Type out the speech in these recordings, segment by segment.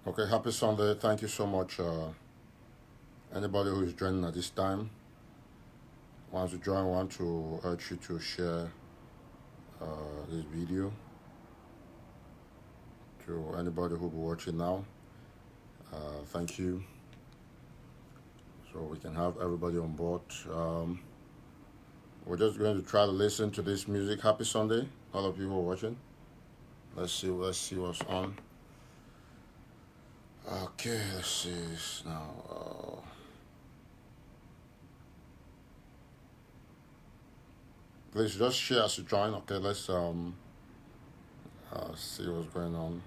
Okay, happy Sunday. Thank you so much. Anybody who is joining at this time, wants to join, want to urge you to share this video to anybody who will be watching now. Thank you. So we can have everybody on board. We're just going to try to listen to this music. Happy Sunday, all of you who are watching. Let's see what's on. Okay, let's see this now. Please just share as you join. Okay, let's see what's going on.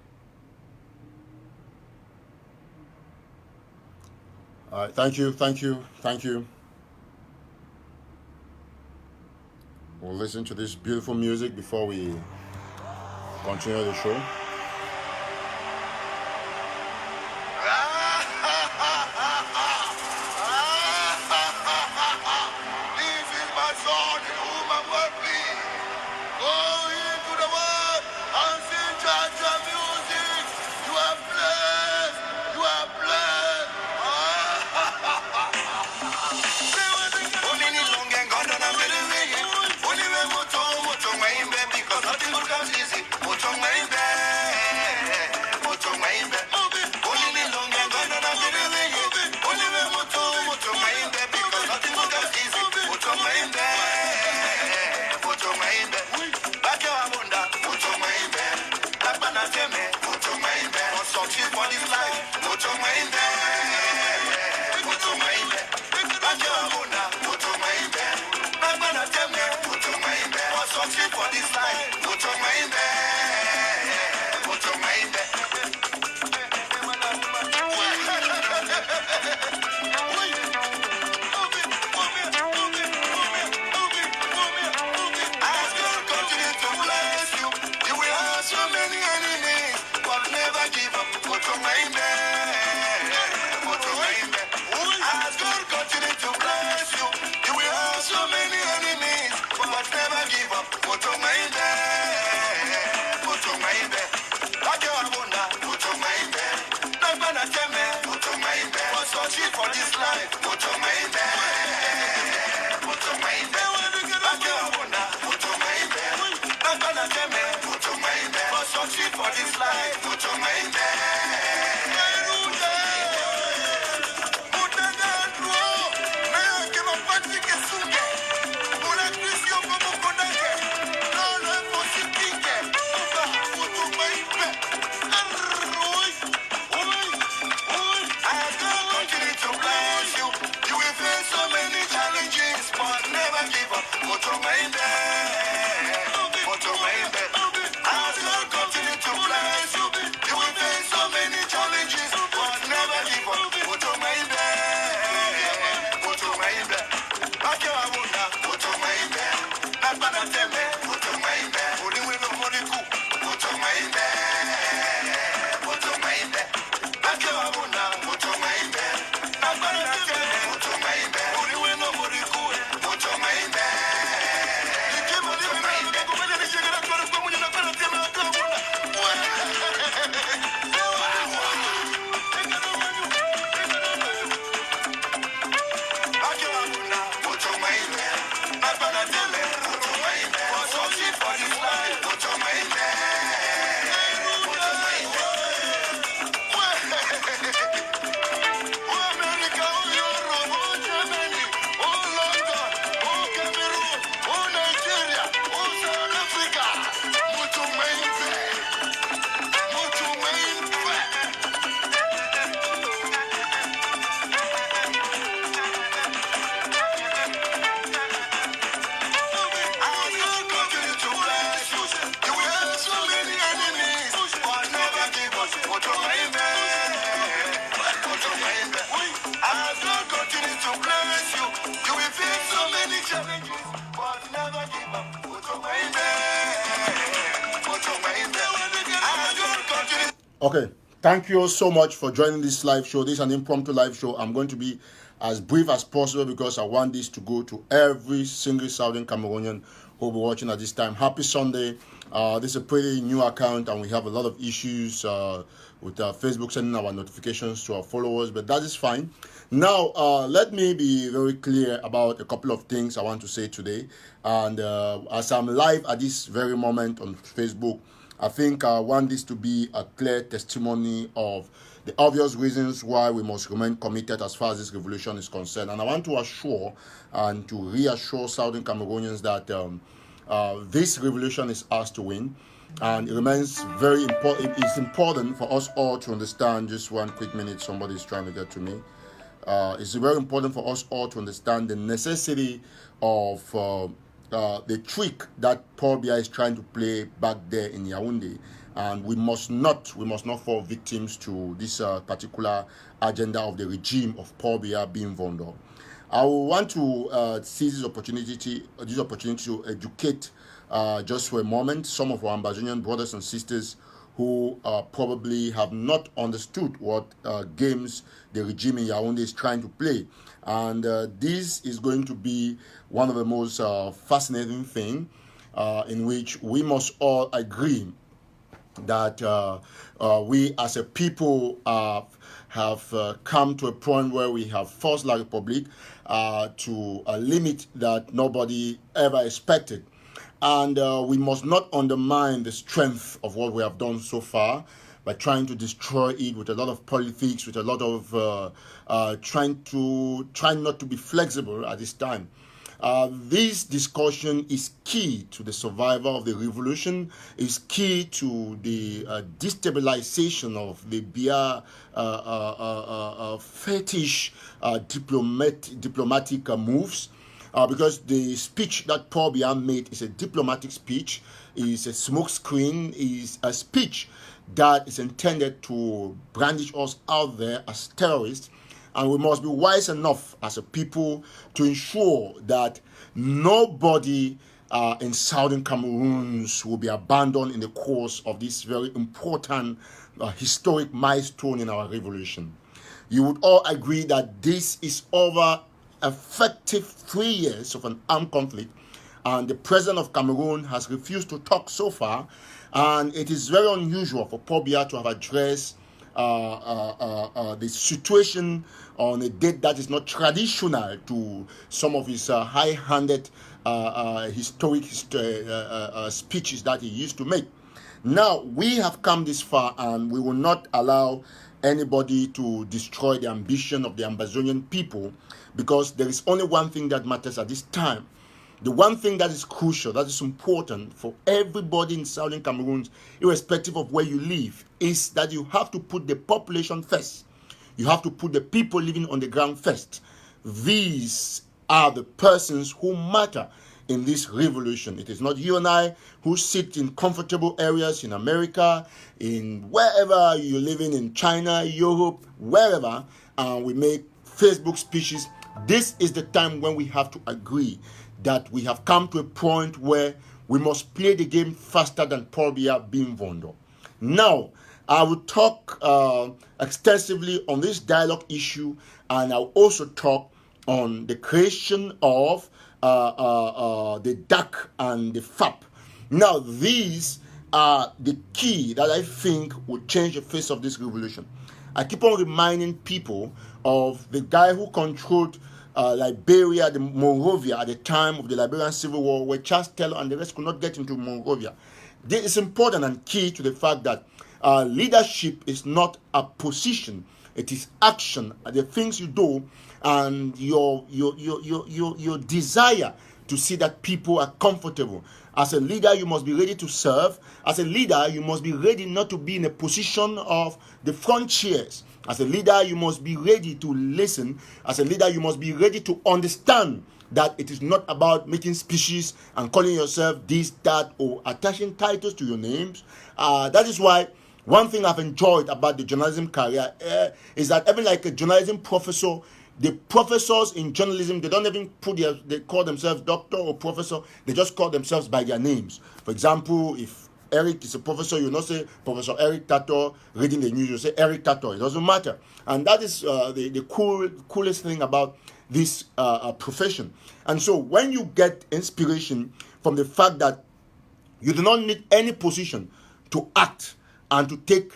All right, thank you. We'll listen to this beautiful music before we continue the show. Okay, thank you all so much for joining this live show. This is an impromptu live show. I'm going to be as brief as possible because I want this to go to every single Southern Cameroonian who will be watching at this time. Happy Sunday. This is a pretty new account, and we have a lot of issues with Facebook sending our notifications to our followers, but that is fine. Now, let me be very clear about a couple of things I want to say today. And as I'm live at this very moment on Facebook, I think I want this to be a clear testimony of the obvious reasons why we must remain committed as far as this revolution is concerned. And I want to assure and to reassure Southern Cameroonians that this revolution is ours to win. And it remains very important. It's important for us all to understand. Just one quick minute, somebody is trying to get to me. It's very important for us all to understand the necessity of the trick that Paul Biya is trying to play back there in Yaoundé, and we must not fall victims to this particular agenda of the regime of Paul Biya being Vondo. I want to seize this opportunity to educate just for a moment some of our Ambazonian brothers and sisters who probably have not understood what games the regime in Yaoundé is trying to play. And this is going to be one of the most fascinating things in which we must all agree that we as a people have come to a point where we have forced La Republique to a limit that nobody ever expected. And we must not undermine the strength of what we have done so far by trying to destroy it with a lot of politics, with a lot of trying not to be flexible at this time. This discussion is key to the survival of the revolution, is key to the destabilization of the Biya fetish diplomatic moves. Because the speech that Paul Biya made is a diplomatic speech, is a smokescreen, is a speech that is intended to brandish us out there as terrorists. And we must be wise enough as a people to ensure that nobody in Southern Cameroon will be abandoned in the course of this very important historic milestone in our revolution. You would all agree that this is over effective 3 years of an armed conflict, and the president of Cameroon has refused to talk so far, and it is very unusual for Paul Biya to have addressed the situation on a date that is not traditional to some of his high-handed historic speeches that he used to make. Now, we have come this far, and we will not allow anybody to destroy the ambition of the Ambazonian people, because there is only one thing that matters at this time. The one thing that is crucial, that is important for everybody in Southern Cameroon, irrespective of where you live, is that you have to put the population first. You have to put the people living on the ground first. These are the persons who matter in this revolution. It is not you and I who sit in comfortable areas in America, in wherever you're living, in China, Europe, wherever, we make Facebook speeches. This is the time when we have to agree that we have come to a point where we must play the game faster than Paul Biya being Vondo. Now, I will talk extensively on this dialogue issue, and I'll also talk on the creation of the DAC and the FAP. Now, these are the key that I think will change the face of this revolution. I keep on reminding people of the guy who controlled Liberia, the Monrovia, at the time of the Liberian Civil War, where Charles Taylor and the rest could not get into Monrovia. This is important and key to the fact that leadership is not a position; it is action. The things you do and your desire to see that people are comfortable. As a leader, you must be ready to serve. As a leader, you must be ready not to be in a position of the frontiers. As a leader, you must be ready to listen. As a leader, you must be ready to understand that it is not about making speeches and calling yourself this, that, or attaching titles to your names. That is why one thing I've enjoyed about the journalism career is that even like a journalism professor, the professors in journalism, they don't even they call themselves doctor or professor. They just call themselves by their names. For example, if Eric is a professor, you not say Professor Eric Tato reading the news, you say Eric Tato. It doesn't matter. And that is the coolest thing about this profession. And so when you get inspiration, from the fact that you do not need any position to act and to take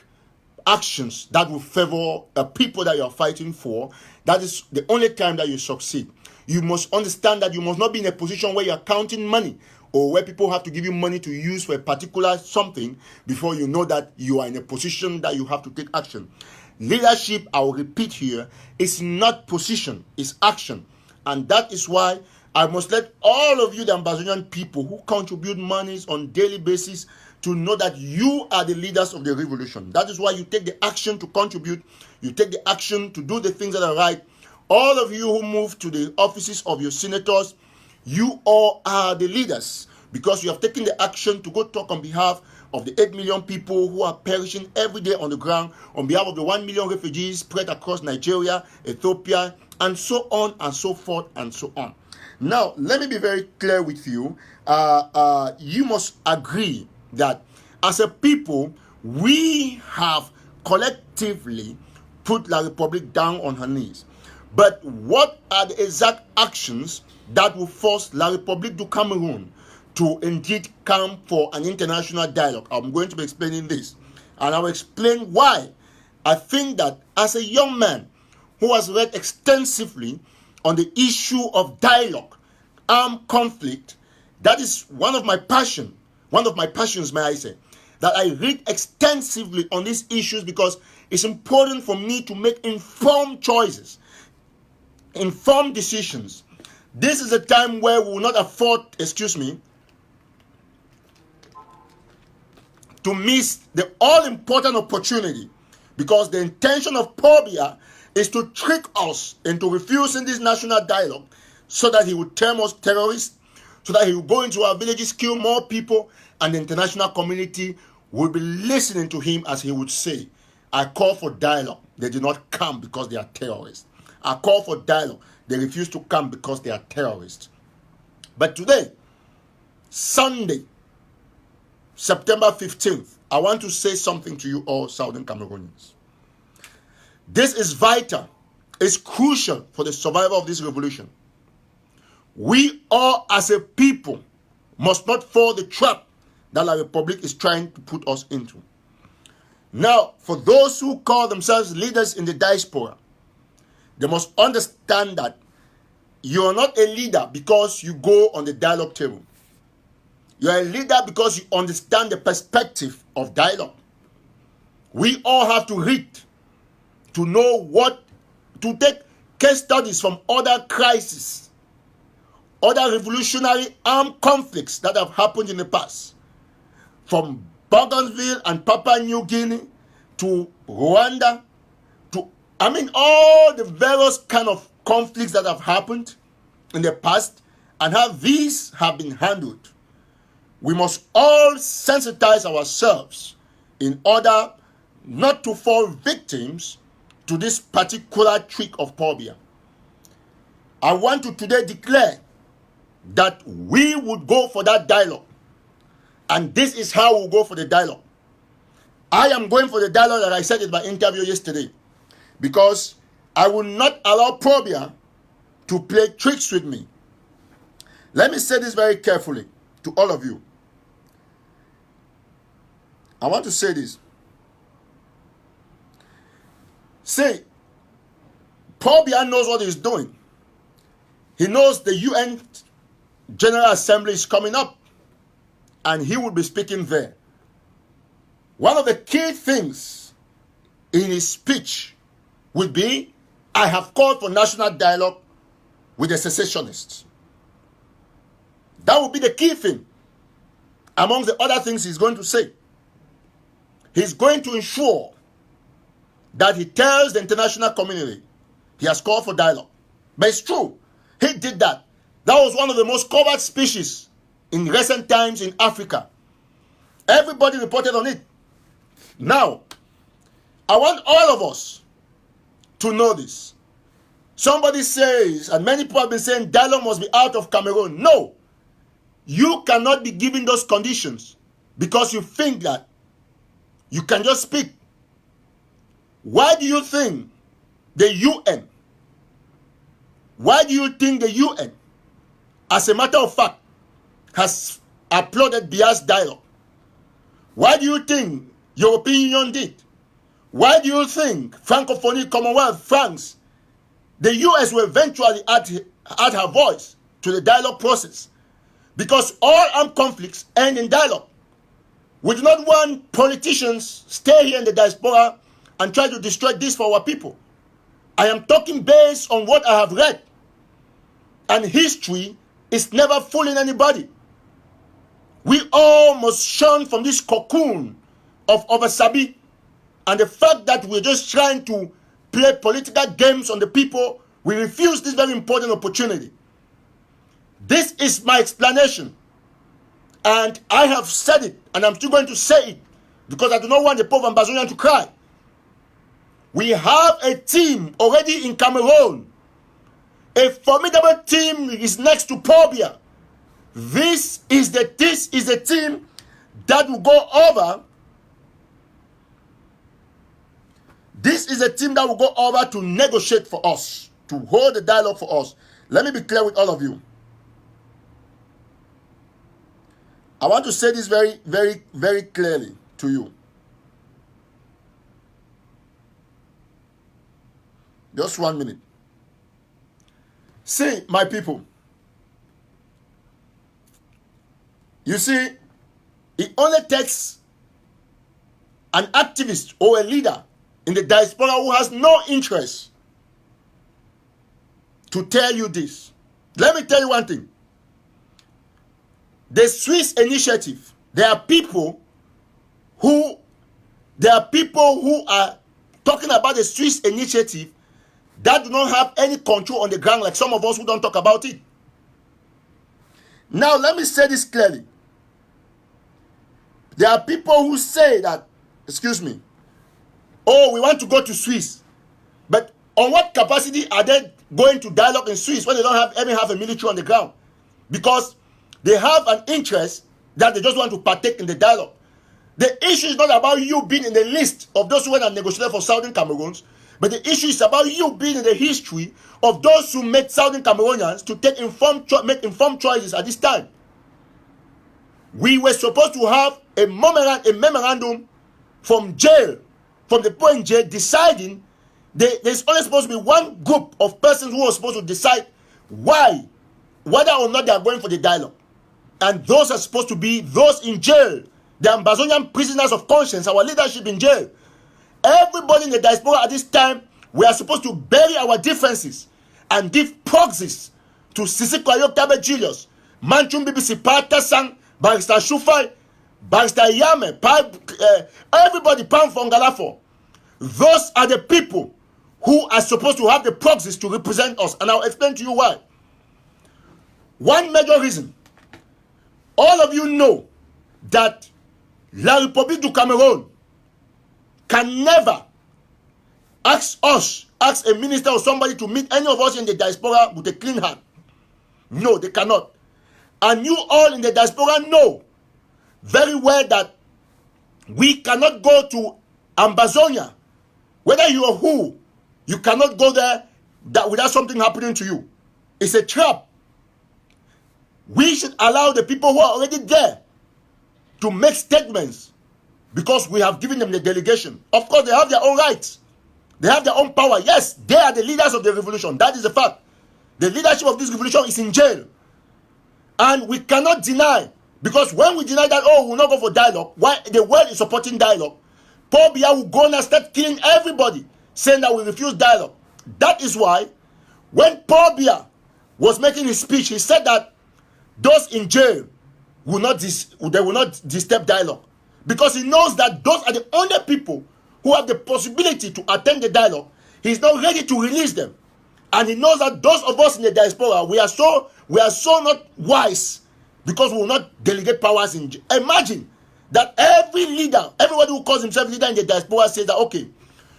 actions that will favor the people that you are fighting for. That is the only time that you succeed. You must understand that you must not be in a position where you are counting money or where people have to give you money to use for a particular something before you know that you are in a position that you have to take action. Leadership, I will repeat here, is not position, it's action. And that is why I must let all of you, the Ambazonian people who contribute monies on daily basis, to know that you are the leaders of the revolution. That is why you take the action to contribute. You take the action to do the things that are right. All of you who move to the offices of your senators, you all are the leaders because you have taken the action to go talk on behalf of the 8 million people who are perishing every day on the ground, on behalf of the 1 million refugees spread across Nigeria, Ethiopia, and so on and so forth and so on. Now, let me be very clear with you. You must agree that as a people, we have collectively put La Republic down on her knees. But what are the exact actions that will force La Republic du Cameroon to indeed come for an international dialogue? I'm going to be explaining this. And I will explain why I think that as a young man who has read extensively on the issue of dialogue, armed conflict, that is one of my passions, may I say, that I read extensively on these issues because it's important for me to make informed choices, informed decisions. This is a time where we will not afford, to miss the all-important opportunity, because the intention of Paul Biya is to trick us into refusing this national dialogue so that he would term us terrorists, so that he will go into our villages, kill more people, and the international community will be listening to him as he would say, I call for dialogue. They did not come because they are terrorists. I call for dialogue. They refuse to come because they are terrorists. But today, Sunday, September 15th, I want to say something to you all Southern Cameroonians. This is vital. It's crucial for the survival of this revolution. We all as a people must not fall the trap that La Republic is trying to put us into. Now, for those who call themselves leaders in the diaspora, they must understand that you are not a leader because you go on the dialogue table. You are a leader because you understand the perspective of dialogue. We all have to read to know to take case studies from other crises, other revolutionary armed conflicts that have happened in the past. From Bougainville and Papua New Guinea to Rwanda, all the various kind of conflicts that have happened in the past and how these have been handled. We must all sensitize ourselves in order not to fall victims to this particular trick of Paul Biya. I want to today declare that we would go for that dialogue. And this is how we'll go for the dialogue. I am going for the dialogue that I said in my interview yesterday, because I will not allow Paul Biya to play tricks with me. Let me say this very carefully to all of you. I want to say this. See, Paul Biya knows what he's doing. He knows the UN General Assembly is coming up, and he will be speaking there. One of the key things in his speech would be, I have called for national dialogue with the secessionists. That would be the key thing among the other things he's going to say. He's going to ensure that he tells the international community he has called for dialogue. But it's true. He did that. That was one of the most covered speeches in recent times in Africa. Everybody reported on it. Now, I want all of us to know this. Somebody says, and many people have been saying, dialogue must be out of Cameroon. No. You cannot be given those conditions because you think that you can just speak. Why do you think the UN, as a matter of fact, has applauded Bia's dialogue? Why do you think European Union did? Why do you think Francophonie, Commonwealth, France, the US will eventually add her voice to the dialogue process? Because all armed conflicts end in dialogue. We do not want politicians stay here in the diaspora and try to destroy this for our people. I am talking based on what I have read. And history is never fooling anybody. We all must shun from this cocoon of oversabi and the fact that we're just trying to play political games on the people. We refuse this very important opportunity. This is my explanation. And I have said it, and I'm still going to say it, because I do not want the poor Ambazonian to cry. We have a team already in Cameroon. A formidable team is next to Pobia. This is the team that will go over. This is a team that will go over to negotiate for us, to hold the dialogue for us. Let me be clear with all of you. I want to say this very, very, very clearly to you. Just 1 minute. See, my people. You see, it only takes an activist or a leader in the diaspora who has no interest to tell you this. Let me tell you one thing. The Swiss initiative, there are people who are talking about the Swiss initiative that do not have any control on the ground, like some of us who don't talk about it. Now, let me say this clearly. There are people who say that, excuse me, oh, we want to go to Swiss. But on what capacity are they going to dialogue in Swiss when they don't even have a military on the ground? Because they have an interest that they just want to partake in the dialogue. The issue is not about you being in the list of those who went and negotiated for Southern Cameroons, but the issue is about you being in the history of those who made Southern Cameroonians to make informed choices at this time. We were supposed to have a memorandum from jail, from the point jail, deciding there's only supposed to be one group of persons who are supposed to decide whether or not they are going for the dialogue. And those are supposed to be those in jail, the Ambazonian prisoners of conscience, our leadership in jail. Everybody in the diaspora at this time, we are supposed to bury our differences and give proxies to Sisi Kwayo Kabe Julius, Manchum BBC Pata Sang, Barrister Shufai, Barrister Yame, everybody, Pam Fongalafo. Those are the people who are supposed to have the proxies to represent us. And I'll explain to you why. One major reason. All of you know that La République du Cameroun can never ask a minister or somebody to meet any of us in the diaspora with a clean hand. No, they cannot. And you all in the diaspora know very well that we cannot go to Ambazonia. Whether you are who, you cannot go there without something happening to you. It's a trap. We should allow the people who are already there to make statements because we have given them the delegation. Of course, they have their own rights. They have their own power. Yes, they are the leaders of the revolution. That is a fact. The leadership of this revolution is in jail. And we cannot deny, because when we deny that, oh, we'll not go for dialogue, why the world is supporting dialogue, Paul Biya will go and start killing everybody, saying that we refuse dialogue. That is why, when Paul Biya was making his speech, he said that those in jail will not disturb dialogue, because he knows that those are the only people who have the possibility to attend the dialogue. He's not ready to release them, and he knows that those of us in the diaspora, we are so not wise, because we will not delegate powers in jail. Imagine that every leader, everybody who calls himself leader in the diaspora, says that, okay,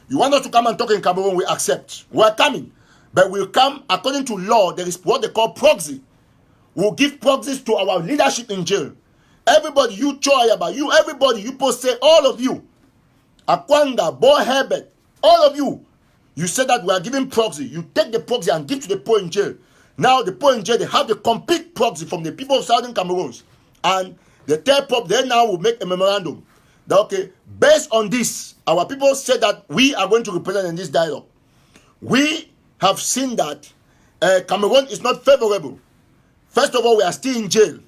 you want us to come and talk in Cameroon, we accept. We are coming, but we'll come according to law. There is what they call proxy. We'll give proxies to our leadership in jail. Everybody, you Choyaba, you, everybody, you post say, all of you, Akwanga, Bo Herbert, all of you, you said that we are giving proxy. You take the proxy and give to the poor in jail. Now the people in jail, they have the complete proxy from the people of Southern Cameroon. And the third prop, they now will make a memorandum that, okay, based on this, our people said that we are going to represent in this dialogue. We have seen that Cameroon is not favorable. First of all, we are still in jail.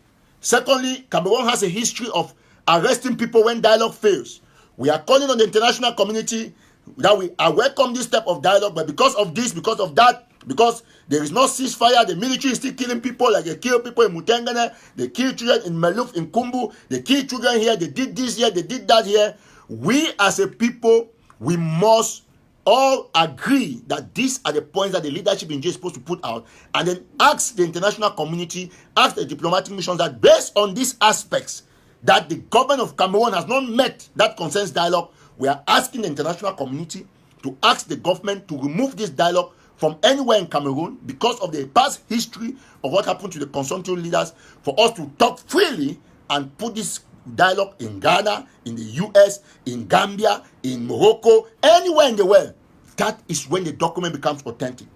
Secondly, Cameroon has a history of arresting people when dialogue fails. We are calling on the international community that we welcome this type of dialogue, but because of this, because of that, because there is no ceasefire, the military is still killing people, like they kill people in Mutengane, they kill children in Maluf, in Kumbu, they kill children here, they did this here, they did that here. We as a people, we must all agree that these are the points that the leadership in jail is supposed to put out, and then ask the international community, ask the diplomatic missions that based on these aspects that the government of Cameroon has not met that consensus dialogue, we are asking the international community to ask the government to remove this dialogue from anywhere in Cameroon because of the past history of what happened to the consultative leaders, for us to talk freely and put this dialogue in Ghana, in the US, in Gambia, in Morocco, anywhere in the world. That is when the document becomes authentic.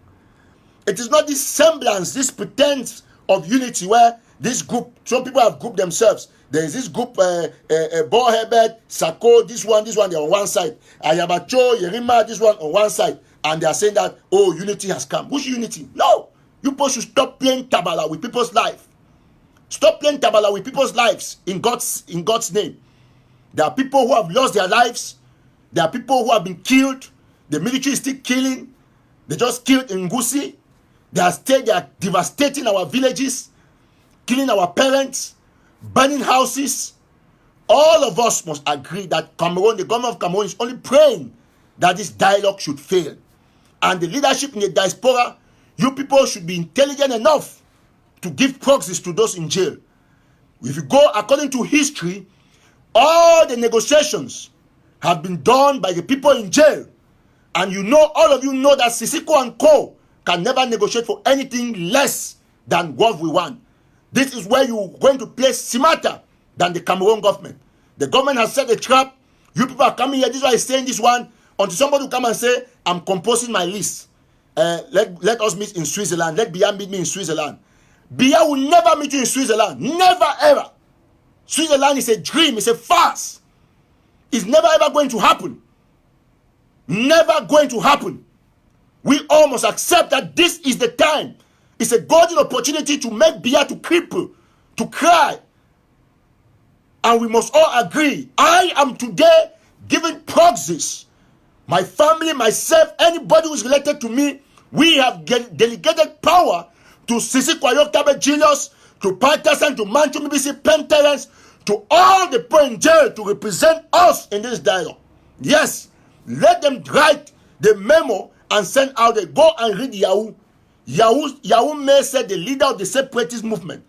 It is not this semblance, this pretense of unity where this group, some people have grouped themselves. There is this group, Bo Herbert, Sako, this one, they're on one side. Ayabacho, Yerima, this one on one side. And they are saying that, oh, unity has come. Which unity? No. You people should stop playing tabala with people's life. Stop playing tabala with people's lives in God's name. There are people who have lost their lives. There are people who have been killed. The military is still killing. They just killed Ngusi. They are devastating our villages, killing our parents, burning houses. All of us must agree that Cameroon, the government of Cameroon, is only praying that this dialogue should fail. And the leadership in the diaspora, you people should be intelligent enough to give proxies to those in jail. If you go according to history, all the negotiations have been done by the people in jail. And you know, all of you know that Sisiko and Co. can never negotiate for anything less than what we want. This is where you're going to play smarter than the Cameroon government. The government has set a trap. You people are coming here. This is why I'm saying this one. Until somebody will come and say, I'm composing my list. Let us meet in Switzerland. Let Biya meet me in Switzerland. Biya will never meet you in Switzerland. Never, ever. Switzerland is a dream. It's a farce. It's never, ever going to happen. Never going to happen. We all must accept that this is the time. It's a golden opportunity to make Biya to cripple, to cry. And we must all agree. I am today giving proxies. My family, myself, anybody who is related to me, we have delegated power to Sisi Kwayo Kabe Julius, to Patterson, to Manchu Mibisi Penterence, to all the people in jail to represent us in this dialogue. Yes, let them write the memo and send out the go and read Yahoo. Yahoo may say the leader of the separatist movement.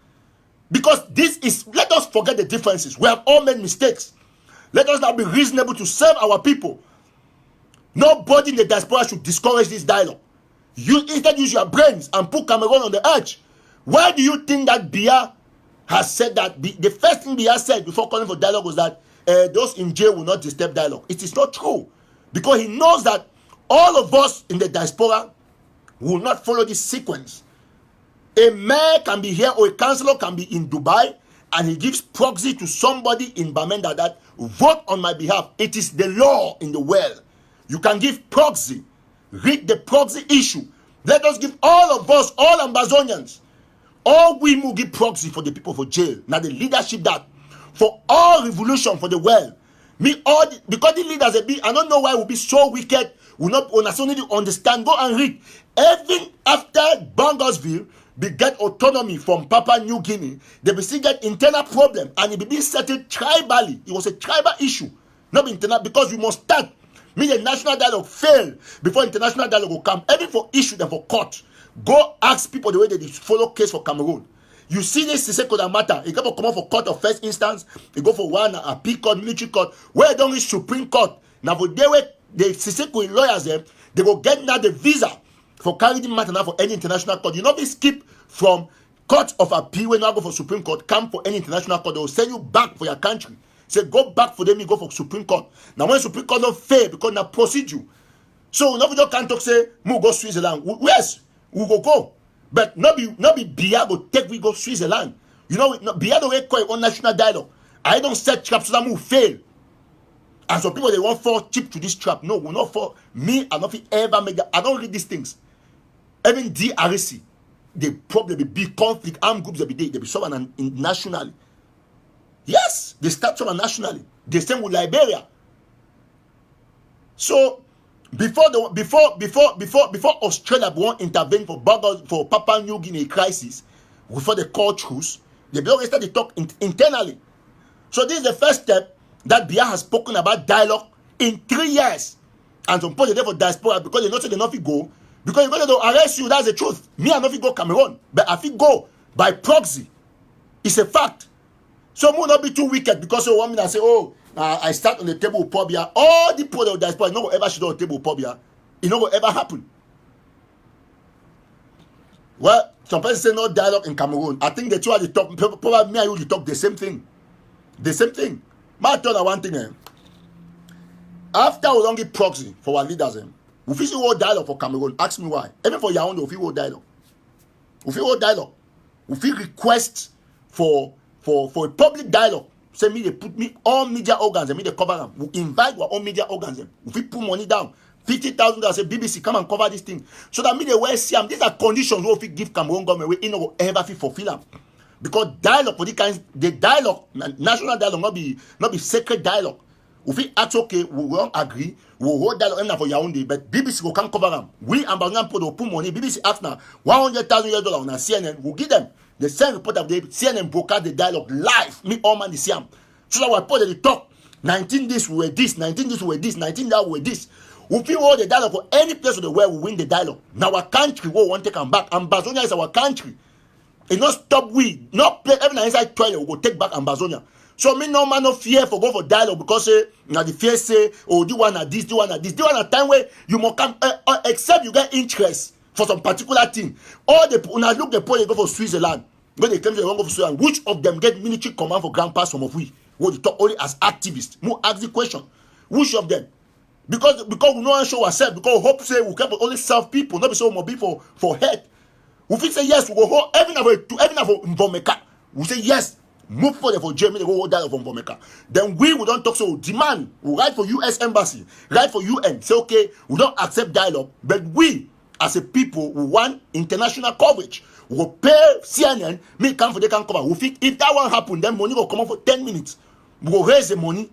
Because this is, let us forget the differences. We have all made mistakes. Let us now be reasonable to serve our people. Nobody in the diaspora should discourage this dialogue. You instead use your brains and put Cameroon on the edge. Why do you think that Biya has said that? The first thing Biya said before calling for dialogue was that those in jail will not disturb dialogue. It is not true. Because he knows that all of us in the diaspora will not follow this sequence. A mayor can be here or a councillor can be in Dubai and he gives proxy to somebody in Bamenda that vote on my behalf. It is the law in the world. You can give proxy. Read the proxy issue. Let us give all of us, all Ambazonians, all we will give proxy for the people for jail. Now the leadership that for all revolution for the world. Because the leaders I don't know why will be so wicked. Will not necessarily understand. Go and read. Even after Bangosville, they get autonomy from Papua New Guinea. They will still get internal problem and it will be settled tribally. It was a tribal issue, not internal, because we must start. The national dialogue fail before international dialogue will come. Even for issue and for court. Go ask people the way they follow case for Cameroon. You see this Siseko that matter. It come out for court of first instance. It go for one appeal court, military court. Where they don't reach Supreme Court. Now for they way the Siseko lawyers them, they will get now the visa for carrying the matter now for any international court. You know they skip from court of appeal when you go for Supreme Court, come for any international court. They will send you back for your country. Say go back for them, you go for Supreme Court. Now when Supreme Court don't fail because now procedure. So nobody can't talk say, "Mu go Switzerland." Yes, we go. But not be Biya go take we go Switzerland. You know, Biya don't require on national dialogue. I don't set traps so that will fail. And some people they want fall cheap to this trap. No, we'll not fall. Me, I don't ever make that. I don't read these things. Even DRC, the problem be big conflict, armed groups every day, they be someone nationally. Yes, they start someone nationally. The same with Liberia. So before Australia won't intervene for Papua New Guinea crisis, before they call truce, they already start to talk internally. So this is the first step that Biya has spoken about dialogue in 3 years. And some people there for diaspora because they don't say they not go. Because if they arrest you, that's the truth. Me, I not go Cameroon, but I fit go by proxy. It's a fact. So will not be too wicked because you want me to say, oh, I start on the table with Pobia. All the people of diaspora, you know ever should on the table with Pobia. It not will ever happen. Well, some people say no dialogue in Cameroon. I think the two are the talk. Probably me and you talk the same thing. The same thing. My tell you one thing. After we don't get proxy for our leaders, we feel hold dialogue for Cameroon. Ask me why. Even for Yaoundé, we feel hold dialogue. We feel hold dialogue. We feel request for a public dialogue. Say me they put me all media organs and me they cover them. We invite our own media organs. We feel put money down. 50,000 say BBC come and cover this thing. So that me they will see them. These are conditions we give Cameroon government we will ever feel fulfill them. Because dialogue for the kind the dialogue, national dialogue not be sacred dialogue. If we ask okay, we won't agree, we will hold dialogue for Yaoundé, but BBC will can't cover them. We ambassador put money. BBC ask now $100,000 on CNN. We'll give them the same report of the CNN broadcast the dialogue live. Me all man the same. So that we put the talk. 19 this we were this, 19 this we were this, 19 that we were this. If we hold the dialogue for any place of the world, we win the dialogue. Now our country we want to come back. Ambazonia is our country. It not stop we not play every inside toilet we go take back Ambazonia. So me no man no fear for go for dialogue because now the fear say oh do one at this, do one at this, do one at time where you must come except you get interest for some particular thing. All the now look the point they go for Switzerland. When they come to go for Switzerland, which of them get military command for grand pass some of we? What they talk only as activists. More ask the question. Which of them? Because we don't show ourselves, because hope say we can only serve people, not be so more people for head. If we say yes, we go hold even for Mvomeka. We say yes, move for Germany, they go hold that from Mvomeka. Then we don't talk so demand. We write for US embassy, write for UN. Say okay, we don't accept dialogue, but we as a people we want international coverage. We will pay CNN, me come for they can cover. We think if that one happen, then money will come up for 10 minutes. We will raise the money,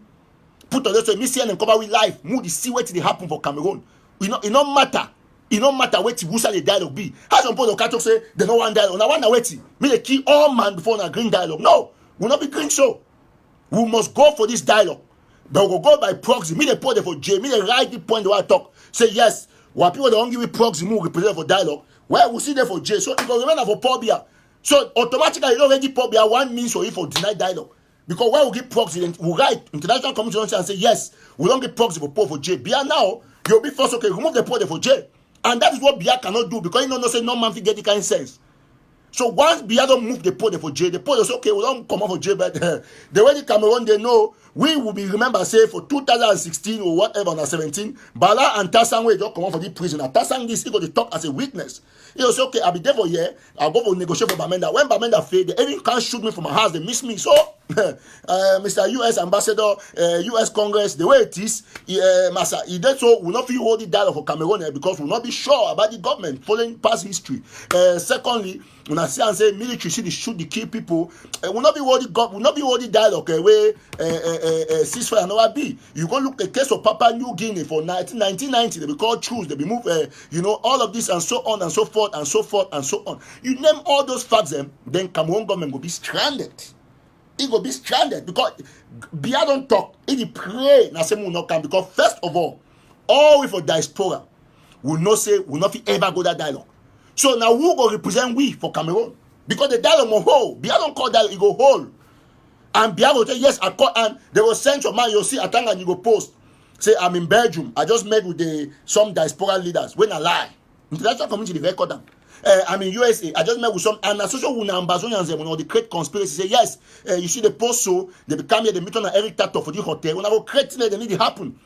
put on this way, me CNN cover with life. Move to see what they happen for Cameroon. It don't matter. It don't matter what the dialogue be. How some people can talk say they don't want dialogue. Now one wait. Me they kill all man before na green dialogue. No, we'll not be green so. We must go for this dialogue. But we'll go by proxy. Me they put there for J. Me they write the point where I talk. Say yes. While people don't give me proxy, we represent for dialogue. Well, we see there for J. So it will remain for Pobia. So automatically you already Pobia one means for you for deny dialogue. Because when we give proxy, then we write international community and say yes, we don't get proxy for J. Bia now you'll be forced okay remove the point there for J. And that is what Biya cannot do because you know say no man fit get the kind of sense. So once Biya don't move the pole for J, the pole is okay, we don't come out for J, but the way the Cameroon they know, we will be remember say for 2016 or whatever or 17, Bala and Tassang will just come out for the prison. And Tassang this he got to talk as a witness. He was okay, I'll be there for a year, I'll go for negotiate for Bamenda. When Bamenda fail, they even can't shoot me from my house, they miss me. So Mr. US Ambassador, US Congress, the way it is, Massa, he did so will not be holding dialogue for Cameroon because we'll not be sure about the government following past history. Secondly, when I see and say military should shoot the key people, will not be holding dialogue where ceasefire and all be. You go look the case of Papua New Guinea for 1990, they be called truce, they be moved, all of this and so on and so forth and so forth and so on. You name all those facts, then Cameroon government will be stranded. It will be stranded because Biya don't talk. It pray na say will not come because first of all we for diaspora will not say will not ever go that dialogue. So now who go represent we for Cameroon? Because the dialogue will hold. Biya don't call dialogue, it go hold. And Biya will say yes, I call and they will send your man. You'll see a thing and you go post. Say I'm in Belgium. I just met with some diaspora leaders. When I lie, international community they record them. I'm in USA. I just met with some and associate with Ambazonians when all the create conspiracy. Say yes, you see the post so they become here. They meet on Eric Tato for the hotel. When I go create it, they need to happen,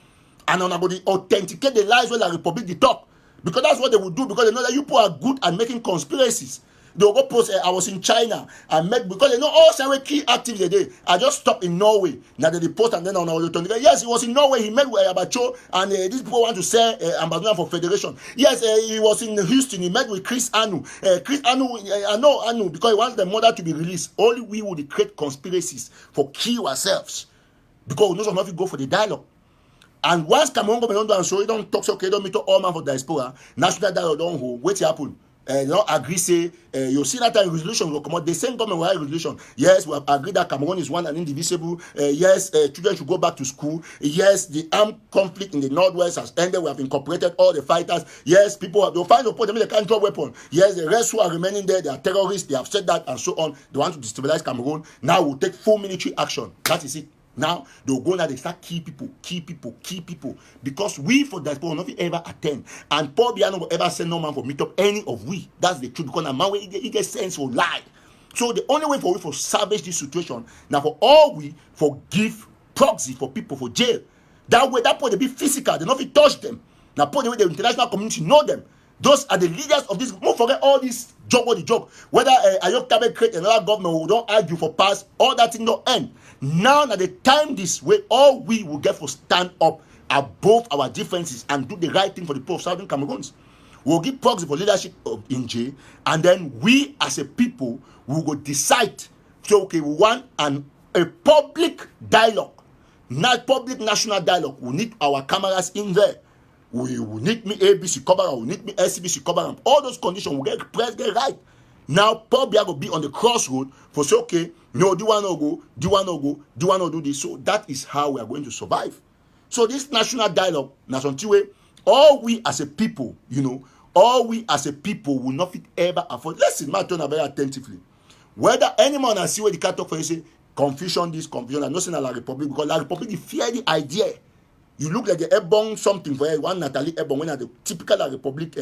and when I go to authenticate the lies when the Republic they talk Because that's what they will do, because they know that you people are good at making conspiracies. They will go post, I was in China, I met, because they know all some key actives they did. I just stopped in Norway. Now they post, and then on our return, yes, he was in Norway, he met with Abacho, and these people want to sell ambassador for federation. Yes, he was in Houston, he met with Chris Anu. Chris Anu, I know Anu, because he wants the mother to be released. Only we will create conspiracies for kill ourselves, because we know some of you go for the dialogue. And once Cameroon government don't show, you don't talk, so okay, don't meet all man for diaspora, national dialogue don't hold, wait happen. They don't agree, say, you see that time resolution will come out. The same government will have resolution. Yes, we have agreed that Cameroon is one and indivisible. Yes, children should go back to school. Yes, the armed conflict in the Northwest has ended. We have incorporated all the fighters. Yes, people have, they'll find a point, they can't draw weapons. Yes, the rest who are remaining there, they are terrorists. They have said that and so on. They want to destabilize Cameroon. Now we'll take full military action. That is it. Now they'll go now, they start key people, because we for diaspora will not ever attend, and Paul Biya will ever send no man for meet up any of we. That's the truth, because a man he get sense for lie. So the only way for we for salvage this situation now, for all we forgive proxy for people for jail. That way, that point they be physical, they not fit touch them. Now point the way the international community know them. Those are the leaders of this. Don't forget all this job or the job. Whether Ayok Tabe create another government who don't argue for pass, all that thing don't end. Now at the time this way, all we will get for stand up above our differences and do the right thing for the people of Southern Cameroons. We'll give proxy for leadership in J, and then we as a people will go decide. So okay, we want a public dialogue, not public national dialogue. We need our cameras in there. We will need me ABC cover, we need me SCBC cover. All those conditions will get press get right. Now Paul Biya will be on the crossroad for say, okay, no, do one no go, do one no go, do one no do this. So that is how we are going to survive. So this national dialogue, now until way, all we as a people, all we as a people will not fit ever afford. Listen, my turn very attentively. Whether any man I see where the cat talk for you say confusion, this confusion, I'm not saying La Republic, because La Republic they fear the idea. You look like the Ebong something for one Natalie Ebong when the typical La Republic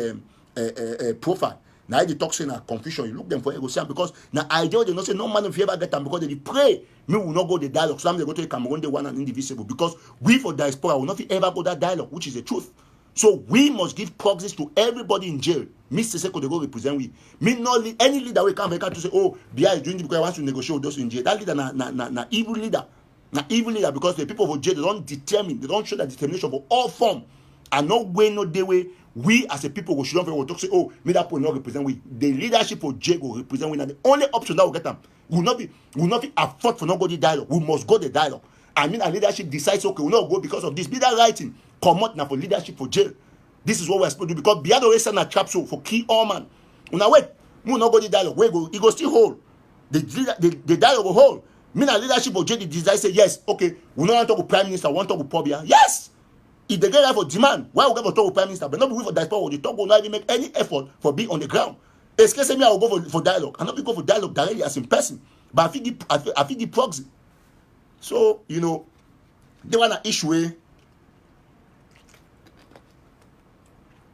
profile. Now they talk saying confusion. You look them for Egosian, because now idea they not say no man if you ever get them, because they pray me will not go the dialogue. Some they go to the Cameroon, they one and indivisible, because we for diaspora will not ever go that dialogue, which is the truth. So we must give proxies to everybody in jail. Mr. Seko they go represent we. Me not any leader will come to say, oh, Biya is doing it because he wants to negotiate with those in jail. That leader na evil leader. Now, even leader, because the people of jail, they don't determine, they don't show that determination for all form. And no way, no day way, we as a people, we should not talk say, oh, me that will not represent we. The leadership of jail will represent we. Now, the only option that will get them will not be afford for not go the dialogue. We must go the dialogue. I mean, our leadership decides, okay, we'll not go because of this. Be that writing, come out now for leadership for jail. This is what we're supposed to do, because Biya always send a trap show for key all man. Now, wait, we will not go the dialogue. Where go? It go still hold. The dialogue will hold. Me na leadership of JD desire say yes, okay, we don't want to talk with Prime Minister, we want to talk with Paul Biya. Yes! If they get right for demand, why we get to talk with Prime Minister? But not be for diaspora, the talk will not even make any effort for being on the ground. Excuse me, I will go for dialogue. I'm not going to go for dialogue directly as in person. But I feel the proxy. So, they want an issue.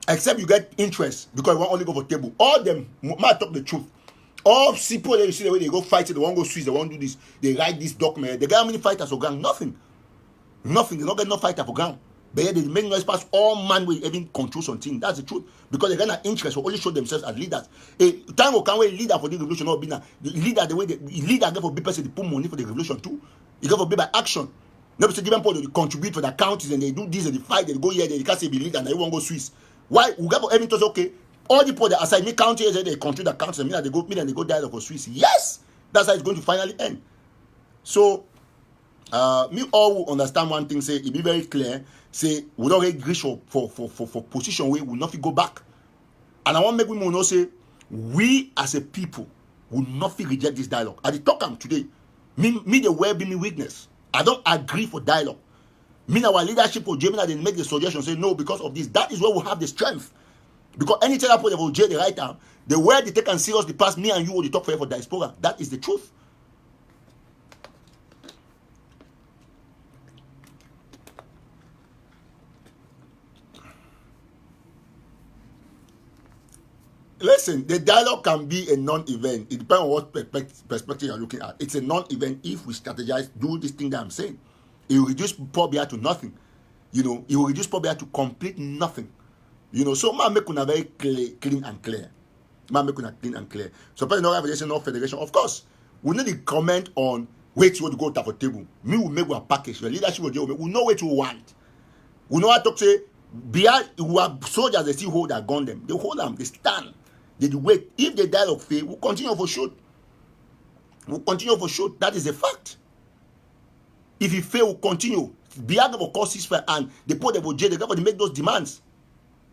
Except you get interest because you want only go for table. All them might talk the truth. All people that you see the way they go fight it, they won't go Swiss, they won't do this, they write this document. They got how many fighters for ground? Nothing. They don't get no fighter for ground. But yeah, they make noise past all man will even control something. That's the truth. Because they got an interest for only show themselves as leaders. A time will come where leader for the revolution not be now. The leader, the way the leader get for big person, they put money for the revolution too. They get for big by action. Never say different people they contribute for the counties and they do this and they fight, they go here, they can't say be leader and they won't go Swiss. Why? We get for everything to okay. All the people that aside me county they control the council, and they go dialogue for Swiss. Yes, that's how it's going to finally end. So, me all will understand one thing. Say it be very clear. Say we don't agree for position where we will not go back. And I want to make women know say we as a people will not reject this dialogue. I did talk am today. Me the way be me weakness. I don't agree for dialogue. Me our leadership of Germany they make the suggestion say no because of this. That is where we have the strength. Because any time they will jail the right time, the way they take and seriously pass me and you will talk for diaspora. That is the truth. Listen, the dialogue can be a non-event. It depends on what perspective you're looking at. It's a non-event if we strategize, do this thing that I'm saying. It will reduce Paul Biya to nothing. It will reduce Paul Biya to complete nothing. You know, so man make una very clean and clear. Man make una clean and clear. So person no revelation, no federation. Of course, we need to comment on where you want to go to the table. Me will make a package. The leadership will do. We know what you want. We know how to say. Behind who are soldiers, they still hold their gun. Them. They hold them. They stand. They wait. If they die of faith, we'll continue for shoot. We'll continue for shoot. That is a fact. If he fail, we'll continue. Biag will cause ceasefire and they put them in jail. The government make those demands.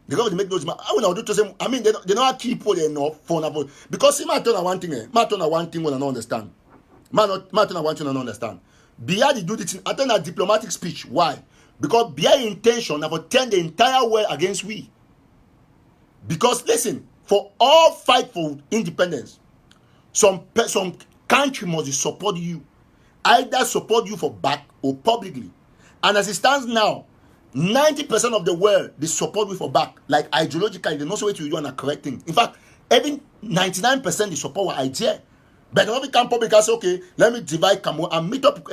The government make those demands. I will do to say. I mean, they don't keep people enough for because see, man, turn on one thing. Man, turn on one thing when I don't understand. Man, turn on one thing I don't understand. Biag do this. I turn a diplomatic speech. Why? Because Biag intention have to turn the entire world against we. Because listen, for all fight for independence, some country must support you. Either support you for back or publicly. And as it stands now, 90% of the world, they support you for back. Like ideologically, they know so way to you and are correcting. In fact, even 99% they support our idea. But when we come public, I say, okay, let me divide Cameroon and meet up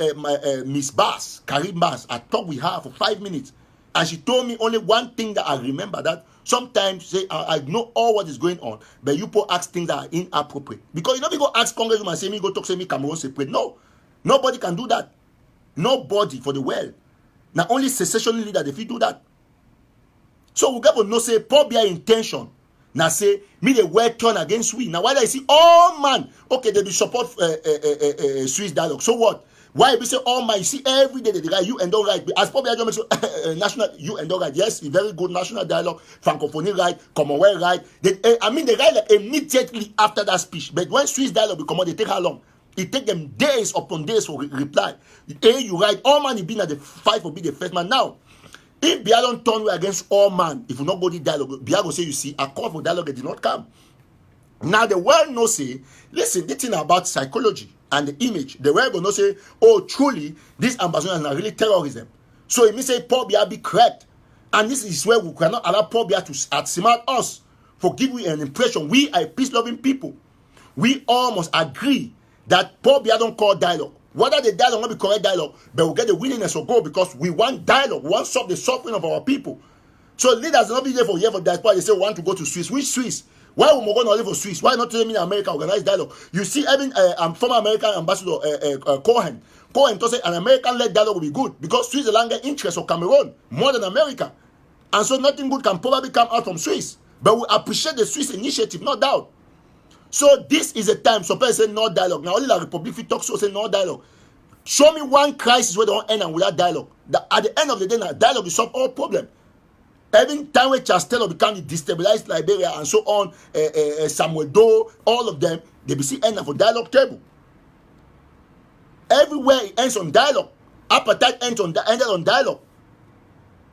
Miss Bass, Karim Bass. I talked with her for 5 minutes. And she told me only one thing that I remember, that sometimes say I know all what is going on, but you people ask things that are inappropriate. Because you know, we go ask Congressman, say me go talk, say me Cameroon separate. No. Nobody can do that. Nobody for the world. Now only secession leader if you do that. So we got to know say Paul Biya intention. Now say me the world turn against we. Now why do I see all man? Okay, they do support Swiss dialogue. So what? Why we say all man? You see every day they write you and don't write. As Paul Biya make so national you and don't write. Yes, very good national dialogue, Francophonie right, Commonwealth right. They write like immediately after that speech. But when Swiss dialogue become out, they take how long? It take them days upon days for reply. You write all man, he been at the fight for be the first man. Now, if Biya don't turn against all man, if you not go to dialogue, Biya go say, you see, a call for dialogue did not come. Now the world no say, listen, this thing about psychology and the image, the world go no say, oh, truly, this ambassador is really terrorism. So it means say Paul Biya be correct. And this is where we cannot allow Paul Biya to outsmart us for giving an impression. We are peace-loving people. We all must agree that Paul Biya don't call dialogue. Whether the dialogue will be correct dialogue, but we'll get the willingness to go because we want dialogue. We want to solve the suffering of our people. So leaders not be there for diaspora. They say we want to go to Swiss. Which Swiss? Why would we go not live for Swiss? Why not tell me in America organize dialogue? You see, even former American ambassador Cohen to say an American-led dialogue will be good because Switzerland get interest of Cameroon more than America. And so nothing good can probably come out from Swiss. But we appreciate the Swiss initiative, no doubt. So this is a time, so people say no dialogue. Now only the Republic we talk so say no dialogue. Show me one crisis where they don't end and without dialogue. At the end of the day, now dialogue will solve all problems. Every time where Charles Taylor become the destabilized Liberia and so on, Samuel Doe, all of them, they be see end for dialogue table. Everywhere it ends on dialogue. Apartheid ended on dialogue.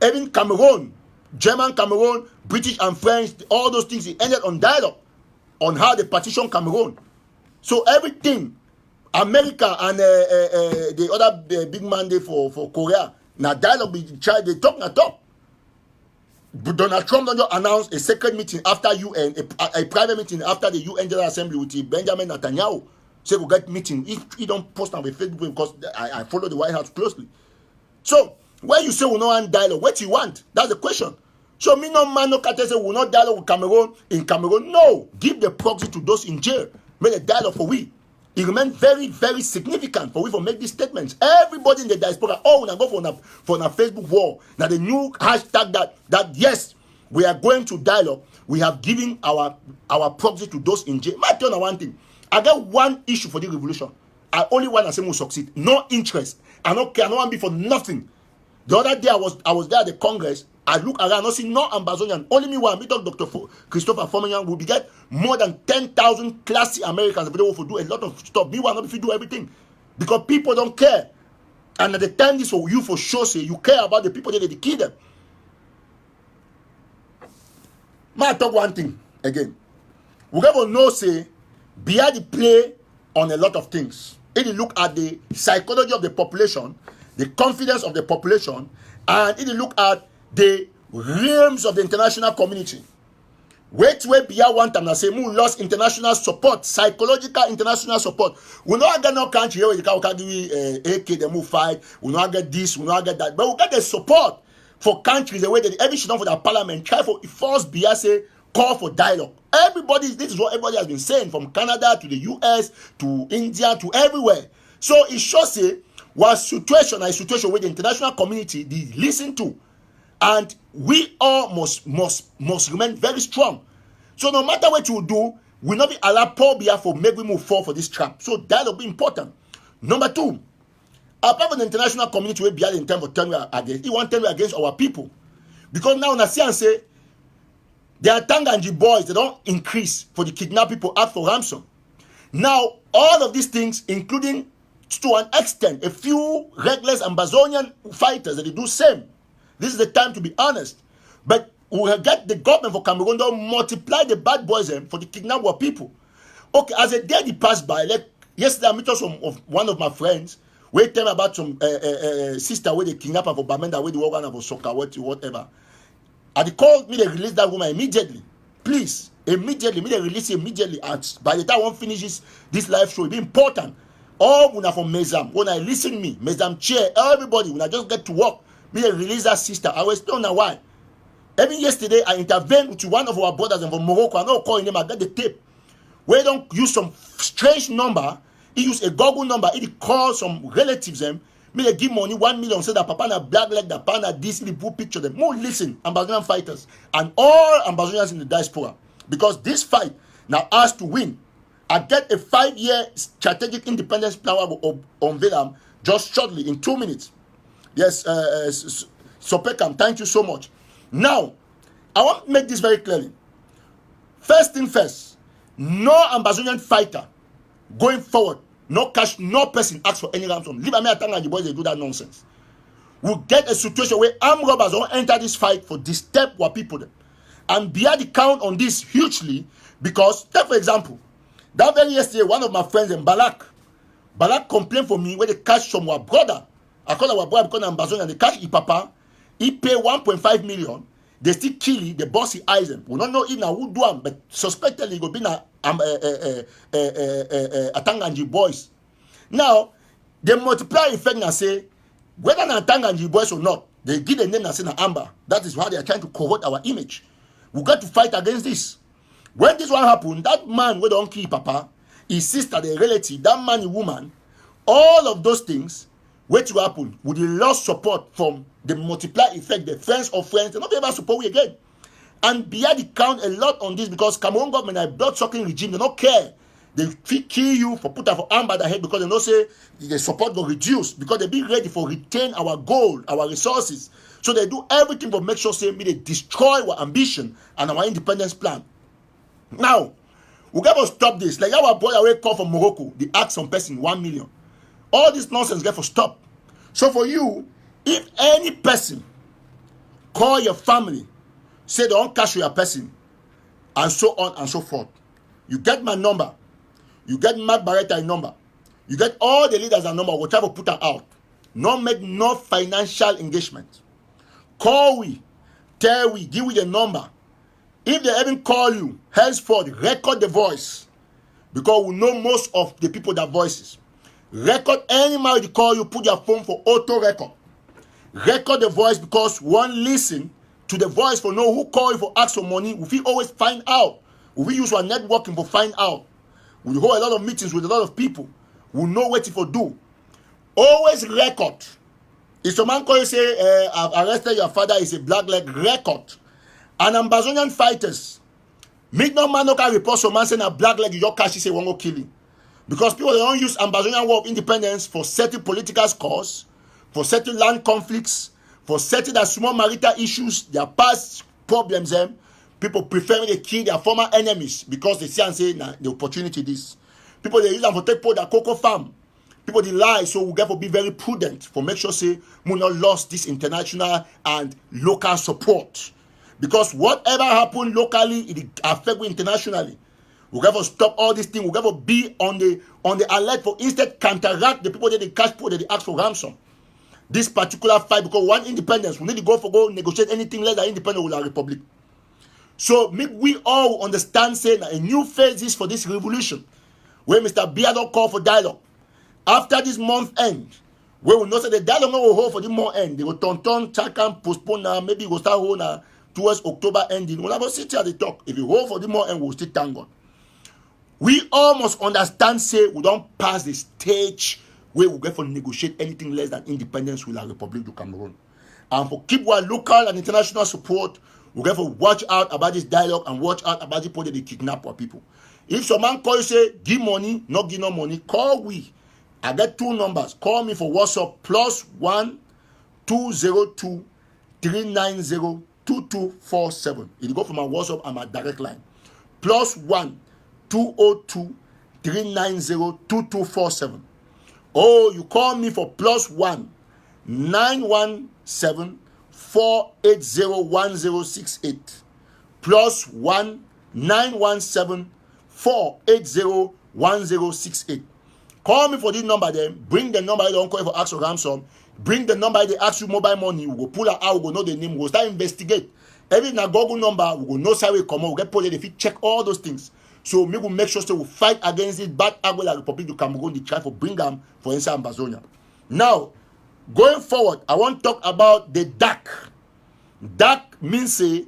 Even Cameroon, German Cameroon, British and French, all those things, it ended on dialogue. On how they partition Cameroon. So everything, America and the other big man there for Korea, now dialogue they talk not talk. But Donald Trump don't just announce a secret meeting after UN, a private meeting after the UN General Assembly with Benjamin Netanyahu. Say we'll get meeting. If he don't post on the Facebook because I follow the White House closely. So when you say we no want dialogue, what do you want? That's the question. So me no man no say we will not dialogue with Cameroon in Cameroon. No, give the proxy to those in jail. Make the dialogue for we. It remains very, very significant for we to make these statements. Everybody in the diaspora, oh, now go for a Facebook wall. Now the new hashtag that yes, we are going to dialogue. We have given our proxy to those in jail. I tell you one thing. I got one issue for the revolution. I only want to say we will succeed. No interest. I don't care. I don't want to be for nothing. The other day I was there at the Congress. I look around, I see no ambassador. Only me one. Me talk Dr. Christopher Fomenyan will be get more than 10,000 classy Americans if they will do a lot of stuff. Me one not if you do everything. Because people don't care. And at the time this for you for sure say you care about the people that they kill them. May I talk one thing again. We got to know say Biya the play on a lot of things. If you look at the psychology of the population, the confidence of the population, and if you look at the realms of the international community. Wait where Biya want and say we lost international support, psychological international support. We not get no country here where you can give AK, they move fight, we not get this, we not get that. But we get the support for countries the way that every shit for the parliament try for force Biya call for dialogue. This is what everybody has been saying, from Canada to the US to India to everywhere. So it shows what situation where the international community they listen to, and we all must remain very strong. So no matter what you do, we not be allowed Paul Biya for make we move forward for this trap. So dialogue be important. Number two, apart from the international community we Biya in terms of turn against, he want turn against our people, because now na see and say the Atanganji boys, they don't increase for the kidnap people ask for ransom. Now, all of these things, including to an extent, a few reckless Ambazonian fighters that they do same. This is the time to be honest. But we will get the government for Cameroon to multiply the bad boys for the kidnap our people. Okay, as a day passed by, like yesterday I met one of my friends. We tell me about some sister where they kidnap her for Bamenda, where they work on for soccer, whatever. And they called me, they release that woman immediately. Please, immediately, me they release immediately. And by the time one finishes this live show, it be important. All when I from Mezam, when I listen me, Mezam chair, everybody, when I just get to work, me they release that sister. I was don't know why. Even yesterday, I intervened with one of our brothers from Morocco. I know calling him, I got the tape. Where don't use some strange number, he use a Google number, he call some relatives them. Me they give money 1 million, say that papa na black leg, that papa na this, they put picture them. More listen, Ambazonian fighters and all Ambazonians in the diaspora, because this fight now has to win. I get a 5-year strategic independence plan on Velam just shortly in 2 minutes. Yes, Sopekam, thank you so much. Now, I want to make this very clearly. First thing first, no Ambazonian fighter going forward, no cash, no person asks for any ransom. Leave me and the boys, they do that nonsense. We'll get a situation where armed robbers don't enter this fight for disturb our people. And Biya the count on this hugely, because, take for example, that very yesterday, one of my friends in Balak complained for me where they catch from our brother. I call our brother because I'm Ambazonian, they catch his papa, he pay 1.5 million, they still kill him, the boss he eyes him. We don't know if now who do him, but suspectedly he go be na Atanganji boys. Now, they multiply effect and say, whether na Atanganji boys or not, they give the name and say na Amber. That is how they are trying to corrupt our image. We got to fight against this. When this one happened, that man we don't kill papa, his sister, the relative, that man, the woman, all of those things, what will happen? Would they lost support from the multiply effect, the friends of friends, they're not able to support we again. And Biya the count a lot on this, because Cameroon government, a blood-sucking regime, they don't care. They kill you for put for arm by the head, because they don't say the support will reduce, because they be ready for retain our gold, our resources. So they do everything to make sure say they destroy our ambition and our independence plan. Now, we got to stop this. Like our brother we call from Morocco, they ask some person 1 million. All this nonsense get to stop. So for you, if any person call your family, say they don't cash your person, and so on and so forth, you get my number, you get Mark Barretta number, you get all the leaders and number, whatever put her out. Not make no financial engagement. Call we, tell we, give we the number. If they even call you, henceforth, record the voice. Because we know most of the people that voices. Record any man they call you, put your phone for auto record. Record the voice, because one listen to the voice for know who call you for ask for money. We always find out. We use our networking for find out. We hold a lot of meetings with a lot of people. We know what to do. Always record. If some man call you say, I've arrested your father, is a black leg, record. And Ambazonian fighters, make no man no can report some man saying a black leg, you just catch, say one go kill him. Because people they don't use Ambazonian War of Independence for certain political cause, for certain land conflicts, for certain that small marital issues, their past problems, people prefer to kill their former enemies because they see and say, nah, the opportunity this. People they use them for take for their cocoa farm. People they lie, so we have to be very prudent for make sure say we not lost this international and local support. Because whatever happen locally, it affect we internationally. We have to stop all these things. We have to be on the alert for instead counteract the people that they catch for that they ask for ransom. This particular fight, because one independence, we need to go negotiate anything less than independent with our republic. So make we all understand saying that a new phase is for this revolution, where Mr. Biya don't call for dialogue. After this month end, We will not say the dialogue will hold for the more end. They will turn, check and postpone now. Maybe we'll start hold now towards October ending. We'll have a sit here to talk. If we hold for the more end, we'll still thank God. We all must understand, say, we don't pass the stage where we get for negotiate anything less than independence with our Republic of Cameroon. And for keep our local and international support, we get for watch out about this dialogue and watch out about the people that they kidnap our people. If some man call you say, give money, not give no money, call we. I get 2 numbers. Call me for WhatsApp +1 202 390 2247. It go from my WhatsApp and my direct line. +1 202 390 2247. Oh, you call me for +1 917 480 1068. +1 917 480 1068. Call me for this number then. Bring the number you don't call for ask for ransom. Bring the number they ask you mobile money. We will pull it out. We will know the name. We will start investigate. Every na Google number, we will know how we come out. We get police. If you check all those things. So we will make sure we fight against it. Bad agro like Republic of Cameroon. They try to bring them for inside Ambazonia. Now, going forward, I want to talk about the DAC. DAC means a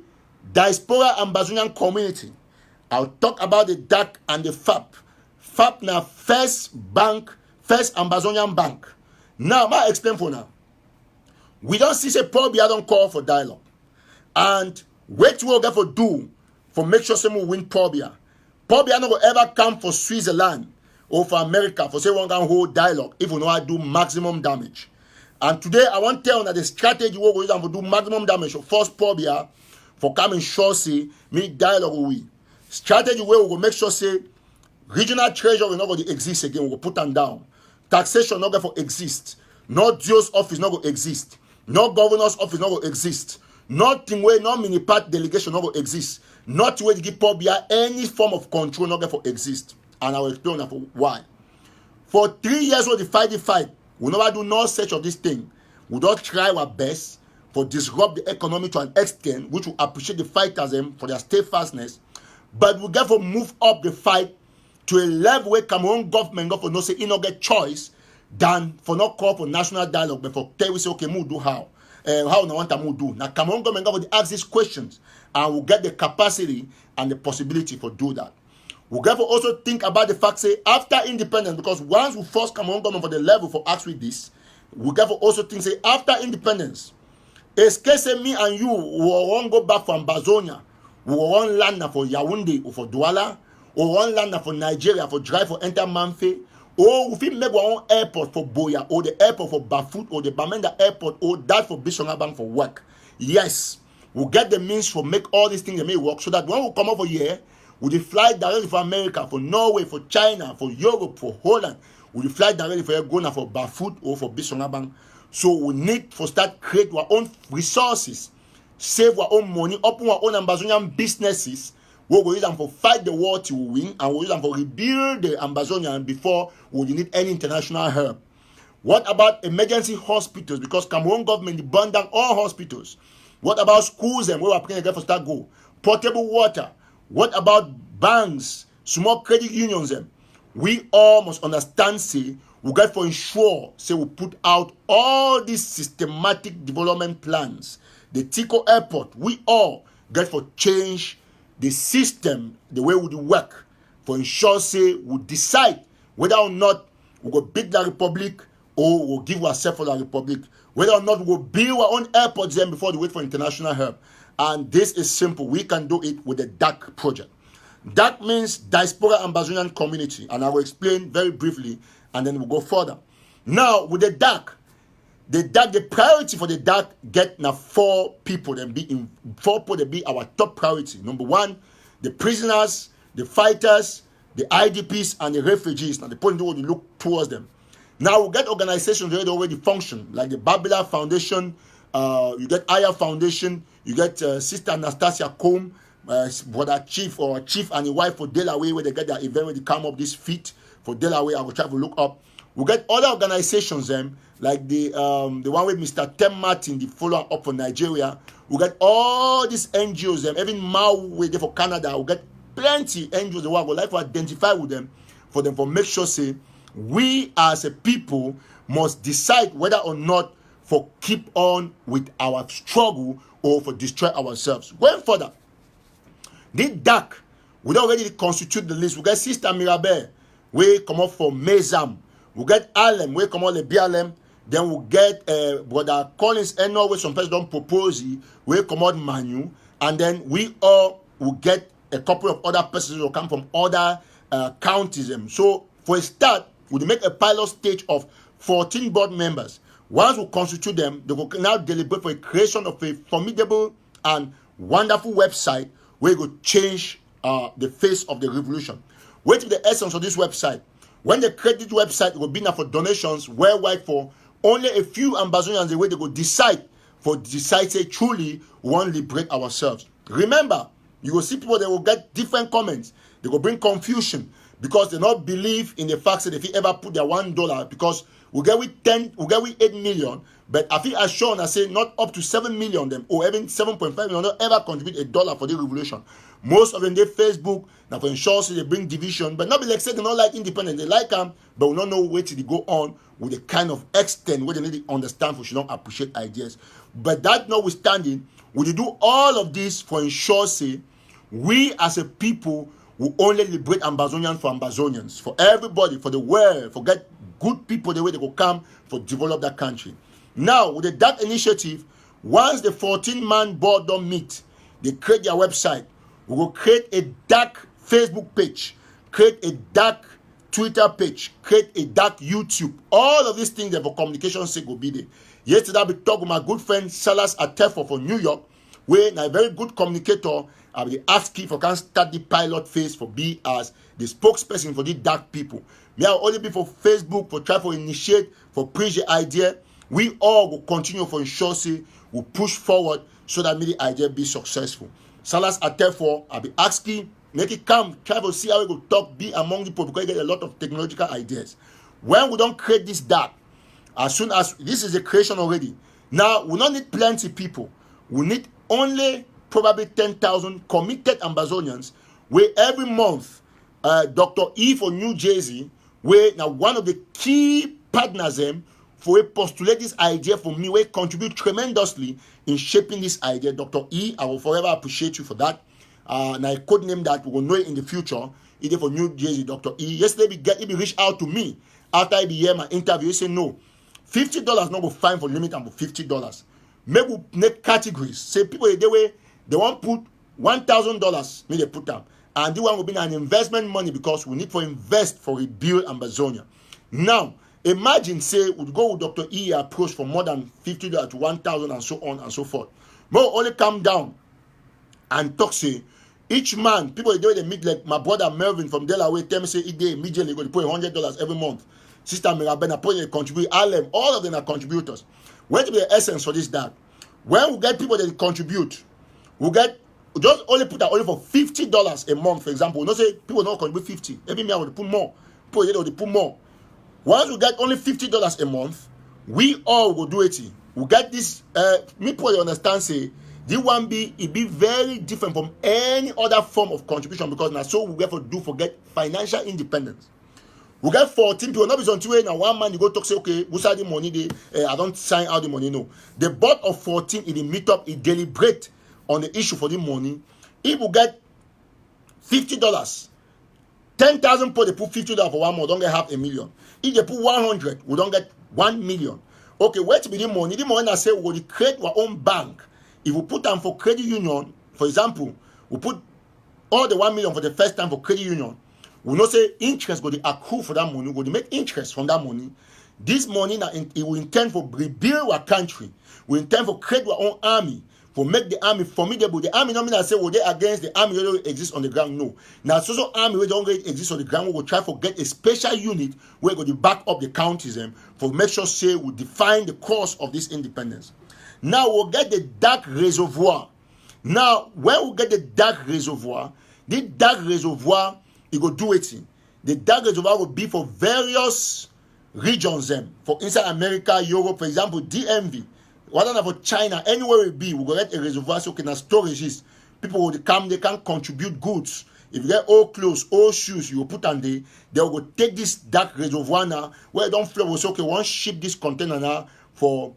Diaspora Ambazonian Community. I'll talk about the DAC and the FAP. FAP na First Ambazonian Bank. Now, I explain for now. We don't see say Paul Biya don't call for dialogue. And what we will get for do for make sure someone win Paul Biya. Paul Biya not ever come for Switzerland or for America for say one can hold dialogue if we know how to do maximum damage. And today I want to tell you that the strategy we will use to do maximum damage for force Paul Biya for coming sure say me dialogue with we. Strategy where we will make sure say regional treasury will not going to exist again. We will put them down. Taxation not going to exist. No DO's office not going to exist. No governor's office not going to exist. Nothing where no mini part delegation not going to exist. Not where to give Paul Biya any form of control not going to exist. And I will explain that for why. For 3 years we fight the fight. We never do no search of this thing. We don't try our best for disrupt the economy to an extent which will appreciate the fighters for their steadfastness. But we get to move up the fight to a level where Cameroon government go for no say no get choice than for not call for national dialogue, but for tell we say okay, we do how no want to do. Now Cameroon government go for ask these questions and we'll get the capacity and the possibility for do that. We'll get to also think about the fact say after independence, because once we force Cameroon government for the level for ask with this, we'll get to also think say after independence, is case me and you will won't go back from Ambazonia, we will want land for Yaoundé or for Douala, or one land for Nigeria for drive for enter Manfe, or if we make our own airport for Boya, or the airport for Bafut, or the Bamenda airport, or that for Bishongabang for work. Yes, we'll get the means for make all these things that may work, so that when we come over here, we'll fly directly for America, for Norway, for China, for Europe, for Holland. We'll fly directly for Ghana, for Bafut, or for Bishongabang. So we need to start create our own resources, save our own money, open our own Ambazonian businesses. We will use them for fight the war to win, and we'll use them for rebuild the Ambazonian before we need any international help. What about emergency hospitals? Because Cameroon government burned down all hospitals. What about schools and where we're playing again for start go? Portable water. What about banks, small credit unions? We all must understand, say, we got to ensure, say, we put out all these systematic development plans. The Tico Airport, we all got to change the system, the way we work, for ensure, say, we decide whether or not we will beat the Republic or we'll give ourselves for the Republic, whether or not we will build our own airports then before we wait for international help. And this is simple. We can do it with the DAC project. DAC means Diaspora Ambazonian Community, and I will explain very briefly, and then we'll go further. Now, with the DAC, the priority for the DAC get now 4 people that be our top priority. Number 1, the prisoners, the fighters, the IDPs, and the refugees. Now the point is to look towards them. Now we get organizations that already function, like the Babila Foundation, you get Aya Foundation, you get Sister Anastasia Combe, brother Chief and the wife for Delaware, where they get their event where they come up this feat for Delaware. I will try to look up. We get other organizations like the one with Mr. Tem Martin, the follower up for Nigeria. We get all these NGOs, even Mau way for Canada. We get plenty NGOs that would like to identify with them for make sure say we as a people must decide whether or not for keep on with our struggle or for destroy ourselves. Going further, the dark, we already constitute the list. We get Sister Mirabel, we come up for Mezam. We get Alem, we come out the BLM. Then we get Brother Collins Eno, where some person don't propose, we come out Manu. And then we all will get a couple of other persons who will come from other counties. So for a start, we'll make a pilot stage of 14 board members. Once we constitute them, they will now deliberate for a creation of a formidable and wonderful website where we will change the face of the revolution. Wait till the essence of this website. When they create this website, it will be now for donations worldwide for only a few Ambazonians, the way they will decide say truly we want to liberate ourselves. Remember, you will see people that will get different comments. They will bring confusion because they don't believe in the fact that if you ever put their $1, because we get with 8 million, but I think as shown, I say not up to 7 million them or even 7.5 million don't ever contribute $1 for the revolution. Most of them they Facebook now for ensure they bring division, but not be like say they don't like independence. They like them, but we don't know where to go on with the kind of extent where they need to understand for should not appreciate ideas. But that notwithstanding, we do all of this for ensure say we as a people will only liberate Ambazonians for Ambazonians, for everybody, for the world, for get good people the way they will come for develop that country. Now with the Dark Initiative, once the 14-man board don't meet, they create their website. We will create a dark Facebook page, create a dark Twitter page, create a dark YouTube. All of these things that for communication sake will be there. Yesterday I talked with my good friend Salas Atefo from New York, where a very good communicator. I will ask if I can start the pilot phase for be as the spokesperson for the dark people. May I only be for Facebook, for try for initiate, for preach the idea. We all will continue for ensure say will push forward so that the idea be successful. Salas Atefo, I'll be asking, make it come, try to see how we will talk, be among the people because we get a lot of technological ideas. When we don't create this dark, as soon as this is a creation already, now we don't need plenty people. We need only probably 10,000 committed Ambazonians, where every month, Dr. E for New Jersey, where now one of the key partners for a postulate this idea for me, will contribute tremendously in shaping this idea. Dr. E, I will forever appreciate you for that. And I could name that, we will know it in the future, either for New Jersey, Dr. E. Yesterday, he reached out to me after I hear my interview. He said, no, $50 not go fine for limit and for $50. Maybe we make categories. Say people they want put $1,000, maybe they put them. And the one will be an investment money because we need to invest for rebuild Ambazonia. Now, imagine say we go with Dr. E approach for more than $50 to 1,000 and so on and so forth. But only come down and talk say each man, people they meet like my brother Melvin from Delaware, tell me say they immediately go to pay $100 every month. Sister Mirabena put they contribute, Alem, all of them are contributors. Where to be the essence for this that? When we get people that contribute, we just only put that only for $50 a month, for example. We don't say people don't contribute 50. Every me I will put more. People they will put more. Once we get only $50 a month, we all will do it. We get this me people understand say the one it be very different from any other form of contribution because now so we have to do forget financial independence. We get 14 people, not be until now one man you go talk say okay, who's the money I don't sign out the money. No. The board of 14 in the meet up, it deliberate on the issue for the money. If we get $50, 10,000 people they put $50 for 1 month, don't get $500,000. If they put 100, we don't get 1 million. Okay, where to be the money? The money I say we will create our own bank. If we put them for credit union, for example, we put all the 1 million for the first time for credit union. We not say interest go to accrue for that money, we go to make interest from that money. This money now it will intend for rebuild our country. We intend for create our own army, for make the army formidable. The army not mean I say well they against the army that exists on the ground. No. Now so army we don't exist on the ground, we will try to get a special unit where we go to back up the counties for make sure say we define the course of this independence. Now we'll get the dark reservoir. Now when we get the dark reservoir, the dark reservoir it go do it. The dark reservoir will be for various regions for inside America, Europe, for example, DMV. Whether for China, anywhere it be, we go get a reservoir so can storage is. People will come, they can contribute goods. If you get old clothes, old shoes, you will put on they will take this dark reservoir now, where don't flow, will say, okay, one ship this container now for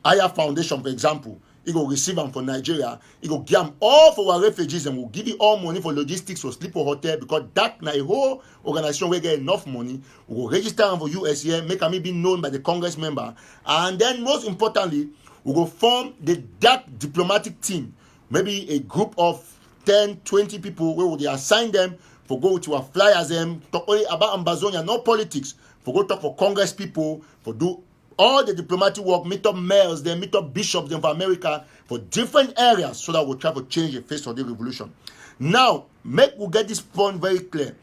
Higher Foundation, for example. He go receive them for Nigeria. He go give them all for our refugees and will give you all money for logistics for sleep for hotel, because that na a whole organization will get enough money. We will register them for US here, make them be known by the Congress member. And then most importantly, we will form the dark diplomatic team. Maybe a group of 10, 20 people where they assign them for go to a flyers them, talk only about Ambazonia, no politics, for go talk for Congress people, for do all the diplomatic work, meet up mayors, then meet up bishops then for America, for different areas, so that we'll try to change the face of the revolution. Now, we'll get this point very clear.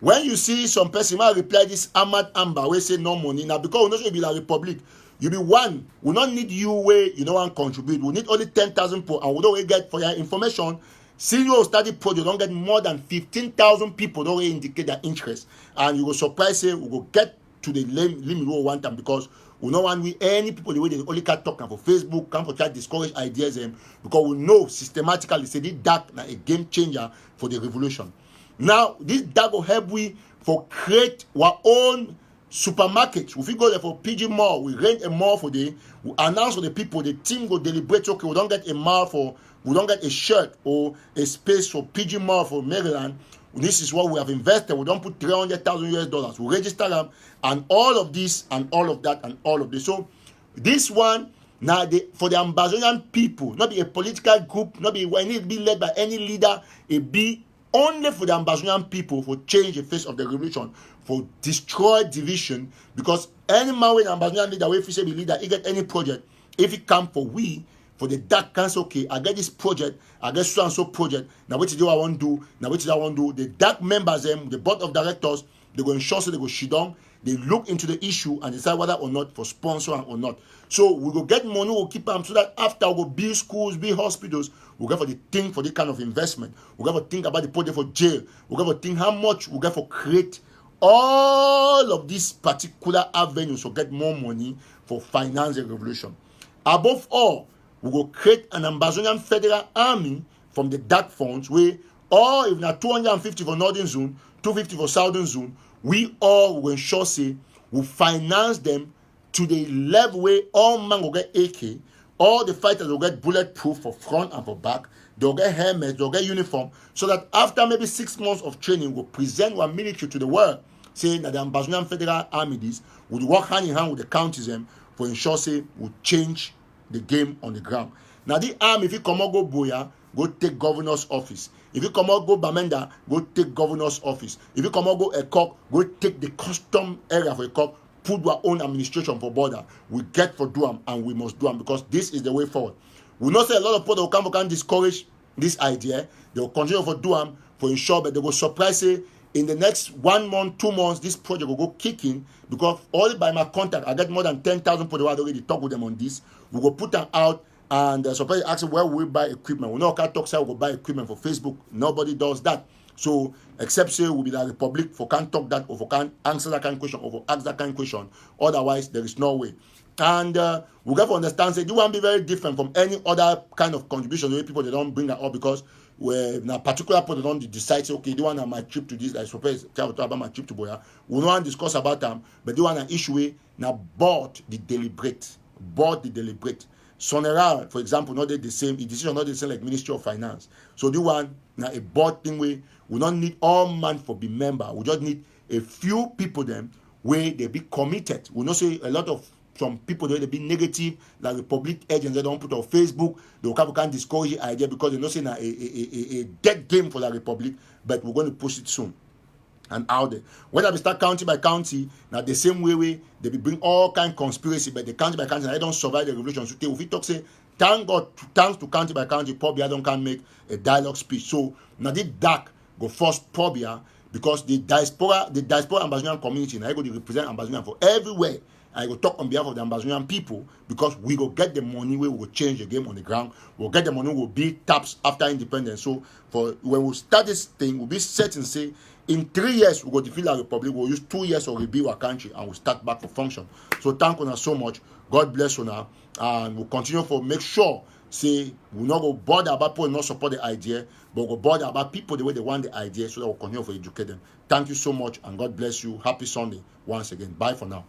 When you see some person might reply this Ahmad Amba, we say no money. Now, because we're not going to be like Republic, you be one. We don't need you where you don't want to contribute. We need only 10,000 people, and we don't get for your information. Senior study project don't get more than 15,000 people don't indicate their interest, and you will surprise say we will get to the limit we want them, because we don't want any people the way they only can talk for Facebook, can for try discourage ideas them, because we know systematically say this dark a game changer for the revolution. Now this dark will help we for create our own supermarkets. If we go there for PG Mall, we rent a mall for the, we announce for the people, the team go deliberate, okay, we don't get a mall for, we don't get a shirt or a space for PG Mall for Maryland. This is what we have invested. We don't put $300,000 US. We register them, and all of this and all of that and all of this. So this one now for the Ambazonian people, not be a political group, not be when it be led by any leader. It be only for the Ambazonian people for change the face of the revolution, for destroy division. Because any man with an Ambazonian leader, if he say the leader, he get any project, if he come for we. For the dark council, okay, I get this project, I get so and so project. Now, what do I want to do? Now, what do I want to do? The dark members, the board of directors, they go ensure so they go sit down, they look into the issue and decide whether or not for sponsor or not. So we go get money, we'll keep them so that after we go build schools, build hospitals, we'll get for the thing for the kind of investment. We'll get for think about the project for jail. We'll get for think how much we'll get for create all of these particular avenues to get more money for finance the revolution. Above all, we will create an Ambazonian federal army from the dark funds, where all, if not 250 for Northern Zone, 250 for Southern Zone, we all will ensure say we finance them to the level where all men will get AK, all the fighters will get bulletproof for front and for back, they'll get helmets, they'll get uniform, so that after maybe 6 months of training, we'll present our military to the world, saying that the Ambazonian federal army this would work hand in hand with the counties for ensure say we'll change the game on the ground. Now the army, if you come out go Boya, go take governor's office. If you come out go Bamenda, go take governor's office. If you come out go Ekok, go take the custom area for Ekok, put our own administration for border. We get for do them, and we must do them, because this is the way forward. We know say a lot of people will come discourage this idea. They will continue for do them for ensure, but they will surprise say in the next 1 month, 2 months, this project will go kicking, because all by my contact, I get more than 10,000 people that already talk with them on this. We will put them out, and surprise ask where we buy equipment. We know can't talk say we will buy equipment for Facebook. Nobody does that. So except say we'll be the Republic for can't talk that, or for can't answer that kind of question, or for ask that kind of question. Otherwise, there is no way. And we got to understand say you want to be very different from any other kind of contribution. The way people they don't bring that up, because now particular people they don't decide say, okay, they want my trip to this. I suppose tell about my trip to Boya. We don't want to discuss about them, but they want an issue now board the deliberate. Sonera, for example, not the same. The decision not the same like Ministry of Finance. So the one now a board thing where we don't need all man for be member. We just need a few people them where they be committed. We not say a lot of some people they be negative, like the public agents they don't put on Facebook. They can't discourage the idea because they not saying a dead game for the Republic, but we're going to push it soon. And out there, when I start county by county, now the same way they be bring all kind of conspiracy, but the county by county, I don't survive the revolution. So if we talk say, thank God, thanks to county by county, probably I don't can make a dialogue speech. So now the dark go first probably because the diaspora Ambazonian community, now I go to represent Ambazonian for everywhere. I go talk on behalf of the Ambazonian people, because we go get the money where we will change the game on the ground. We'll get the money, we'll build taps after independence. So for when we start this thing, we'll be set and say, in 3 years, we'll go defeat our republic. We'll use 2 years to rebuild our country, and we'll start back for function. So thank you so much. God bless you now. And we'll continue for make sure say we'll not go bother about people not support the idea, but we'll bother about people the way they want the idea so that we'll continue to educate them. Thank you so much, and God bless you. Happy Sunday once again. Bye for now.